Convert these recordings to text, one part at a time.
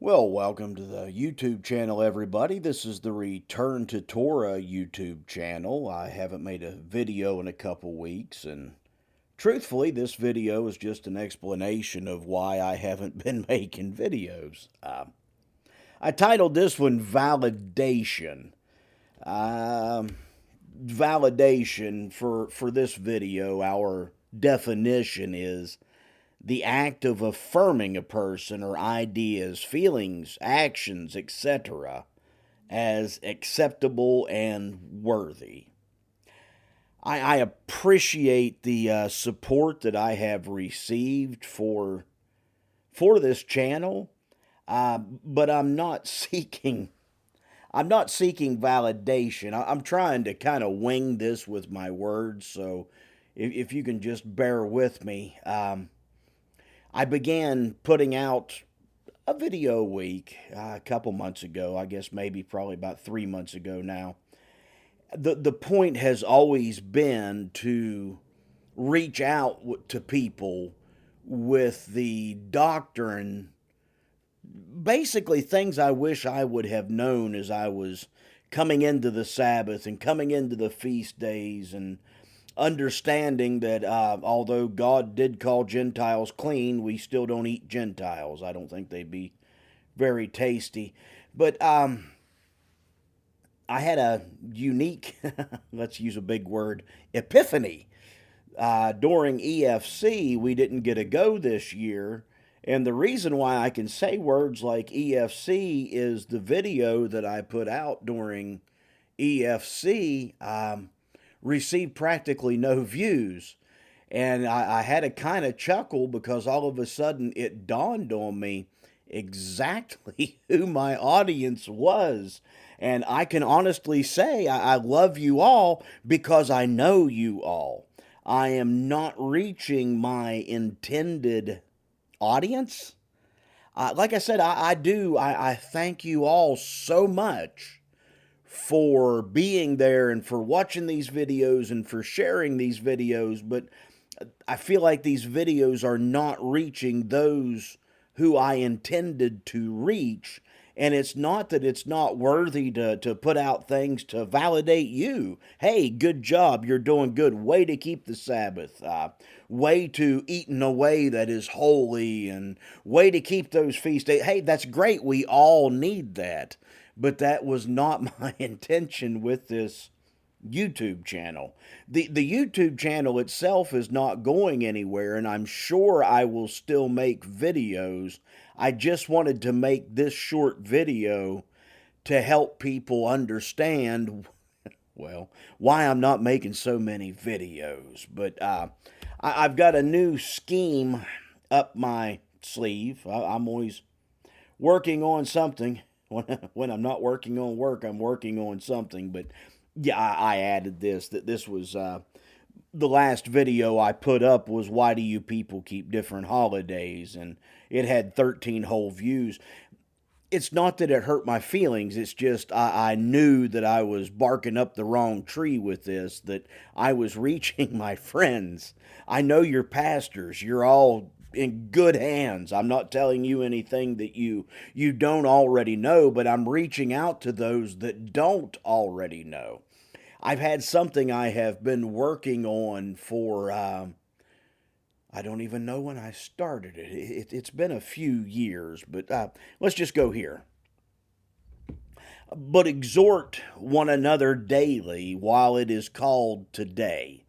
Well, welcome to the YouTube channel, everybody. This is the Return to Torah YouTube channel. I haven't made a video in a couple weeks, and truthfully, this video is just an explanation of why I haven't been making videos. I titled this one Validation. Um, Validation for this video, our definition is the act of affirming a person or ideas, feelings, actions, etc., as acceptable and worthy. I appreciate the support that I have received for this channel, but I'm not seeking validation. I'm trying to kind of wing this with my words, so if you can just bear with me. I began putting out a video a week a couple months ago. I guess maybe probably about 3 months ago now. The point has always been to reach out to people with the doctrine, basically things I wish I would have known as I was coming into the Sabbath and coming into the feast days, and understanding that although God did call Gentiles clean, we still don't eat Gentiles. I don't think they'd be very tasty. But I had a unique, let's use a big word, epiphany. During EFC, we didn't get a go this year. And the reason why I can say words like EFC is the video that I put out during EFC received practically no views. And I had a kind of chuckle because all of a sudden it dawned on me exactly who my audience was. And I can honestly say I love you all because I know you all. I am not reaching my intended audience. Like I said, I do. I thank you all so much for being there and for watching these videos and for sharing these videos, but I feel like these videos are not reaching those who I intended to reach. And it's not that it's not worthy to put out things to validate you. Hey, good job. You're doing good. Way to keep the Sabbath. Way to eat in a way that is holy, and way to keep those feast days. Hey, that's great. We all need that. But that was not my intention with this YouTube channel. The YouTube channel itself is not going anywhere, and I'm sure I will still make videos. I just wanted to make this short video to help people understand, well, why I'm not making so many videos. But I've got a new scheme up my sleeve. I'm always working on something. When I'm not working on work, I'm working on something. But yeah, I added this, that this was the last video I put up was why do you people keep different holidays, and it had 13 whole views. It's not that it hurt my feelings, it's just I knew that I was barking up the wrong tree with this, that I was reaching my friends. I know you're pastors, you're all in good hands. I'm not telling you anything that you don't already know, but I'm reaching out to those that don't already know. I've had something I have been working on for I don't even know when I started it. It's been a few years, but let's just go here. But exhort one another daily while it is called today,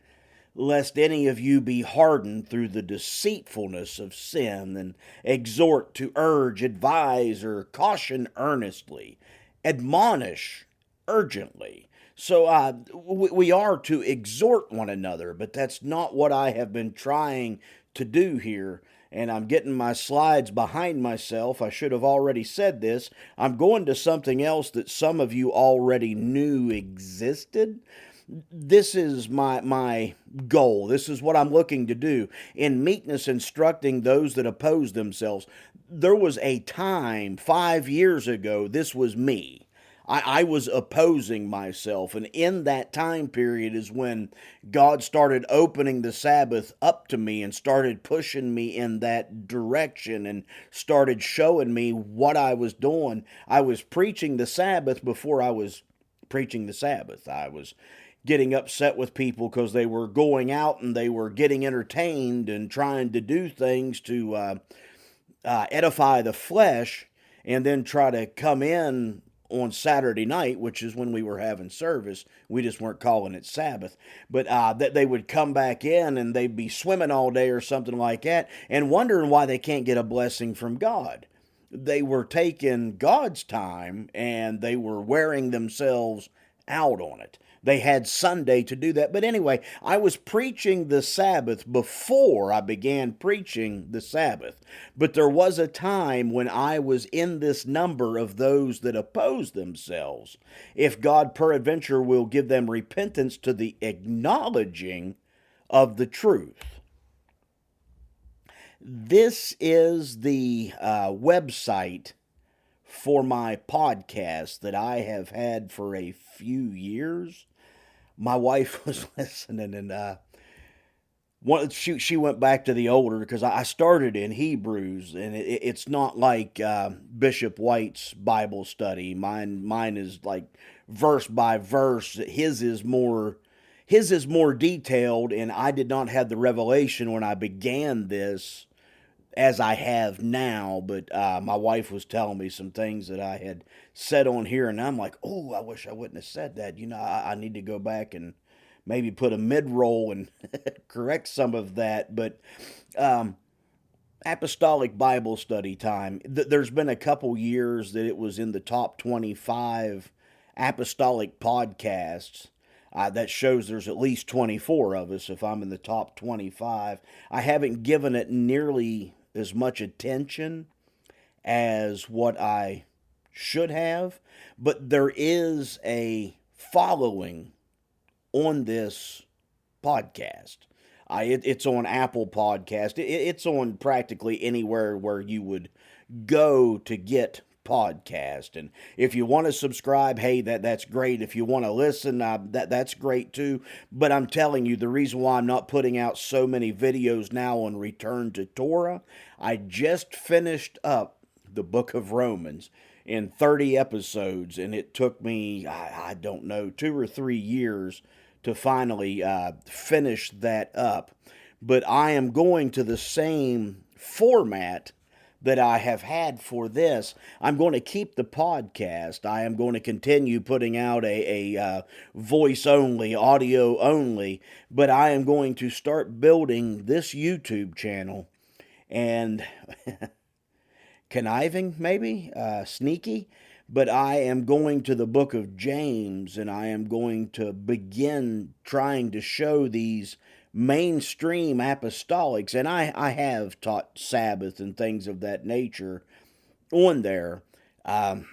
lest any of you be hardened through the deceitfulness of sin, and exhort to urge, advise, or caution earnestly, admonish urgently. So we are to exhort one another, but that's not what I have been trying to do here. And I'm getting my slides behind myself. I should have already said this. I'm going to something else that some of you already knew existed. This is my goal. This is what I'm looking to do. In meekness, instructing those that oppose themselves. There was a time 5 years ago, this was me. I was opposing myself. And in that time period is when God started opening the Sabbath up to me and started pushing me in that direction and started showing me what I was doing. I was preaching the Sabbath before I was preaching the Sabbath. I was getting upset with people because they were going out and they were getting entertained and trying to do things to edify the flesh, and then try to come in on Saturday night, which is when we were having service. We just weren't calling it Sabbath. But that they would come back in and they'd be swimming all day or something like that and wondering why they can't get a blessing from God. They were taking God's time and they were wearing themselves out on it. They had Sunday to do that. But anyway, I was preaching the Sabbath before I began preaching the Sabbath. But there was a time when I was in this number of those that oppose themselves. If God peradventure will give them repentance to the acknowledging of the truth. This is the website for my podcast that I have had for a few years. My wife was listening, and she went back to the older, because I started in Hebrews, and it's not like Bishop White's Bible study. Mine is like verse by verse. His is more detailed, and I did not have the revelation when I began this as I have now, but my wife was telling me some things that I had said on here, and I'm like, oh, I wish I wouldn't have said that. I need to go back and maybe put a mid-roll and correct some of that. But apostolic Bible study time, there's been a couple years that it was in the top 25 apostolic podcasts. That shows there's at least 24 of us if I'm in the top 25. I haven't given it nearly as much attention as what I should have, but there is a following on this podcast. It's on Apple Podcast. It's on practically anywhere where you would go to get podcast. And if you want to subscribe, hey, that's great. If you want to listen, that's great too. But I'm telling you, the reason why I'm not putting out so many videos now on Return to Torah, I just finished up the book of Romans in 30 episodes, and it took me, I don't know, 2 or 3 years to finally finish that up. But I am going to the same format that I have had for this. I'm going to keep the podcast. I am going to continue putting out a voice only, audio only, but I am going to start building this YouTube channel and conniving, maybe, sneaky, but I am going to the book of James, and I am going to begin trying to show these mainstream apostolics, and I have taught Sabbath and things of that nature on there. I've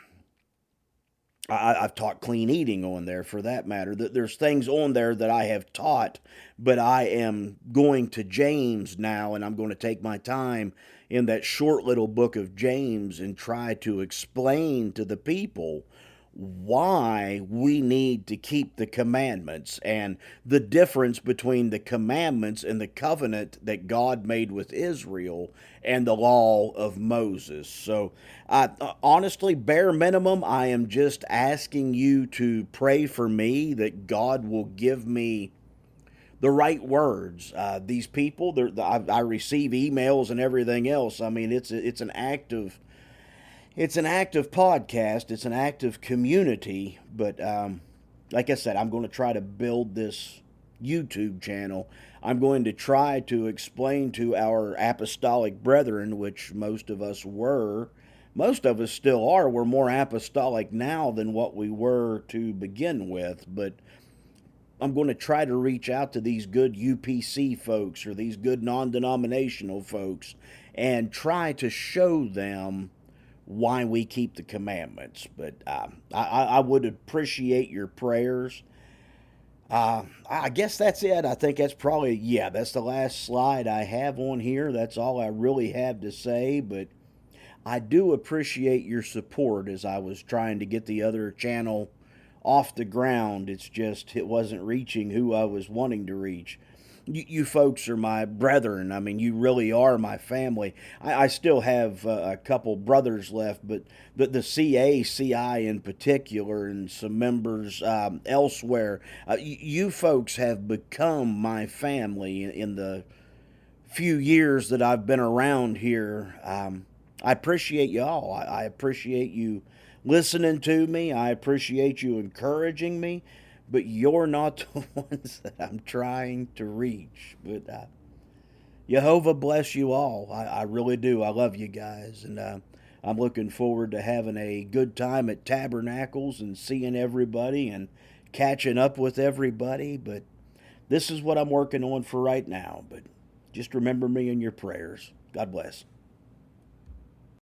taught clean eating on there, for that matter. There's things on there that I have taught, but I am going to James now, and I'm going to take my time in that short little book of James and try to explain to the people why we need to keep the commandments and the difference between the commandments and the covenant that God made with Israel and the law of Moses. So, honestly, bare minimum, I am just asking you to pray for me that God will give me the right words. These people, I receive emails and everything else. I mean, it's an active podcast. It's an active community. But like I said, I'm going to try to build this YouTube channel. I'm going to try to explain to our apostolic brethren, which most of us still are. We're more apostolic now than what we were to begin with. But I'm going to try to reach out to these good UPC folks or these good non-denominational folks and try to show them why we keep the commandments. But I would appreciate your prayers. I guess that's it. I think that's probably, that's the last slide I have on here. That's all I really have to say. But I do appreciate your support as I was trying to get the other channel off the ground. It's just, it wasn't reaching who I was wanting to reach. You folks are my brethren. I mean, you really are my family. I still have a couple brothers left, but the CACI in particular and some members elsewhere, you folks have become my family in the few years that I've been around here. I appreciate y'all. I appreciate you listening to me. I appreciate you encouraging me, but you're not the ones that I'm trying to reach. But Jehovah bless you all. I really do. I love you guys. And I'm looking forward to having a good time at Tabernacles and seeing everybody and catching up with everybody. But this is what I'm working on for right now. But just remember me in your prayers. God bless.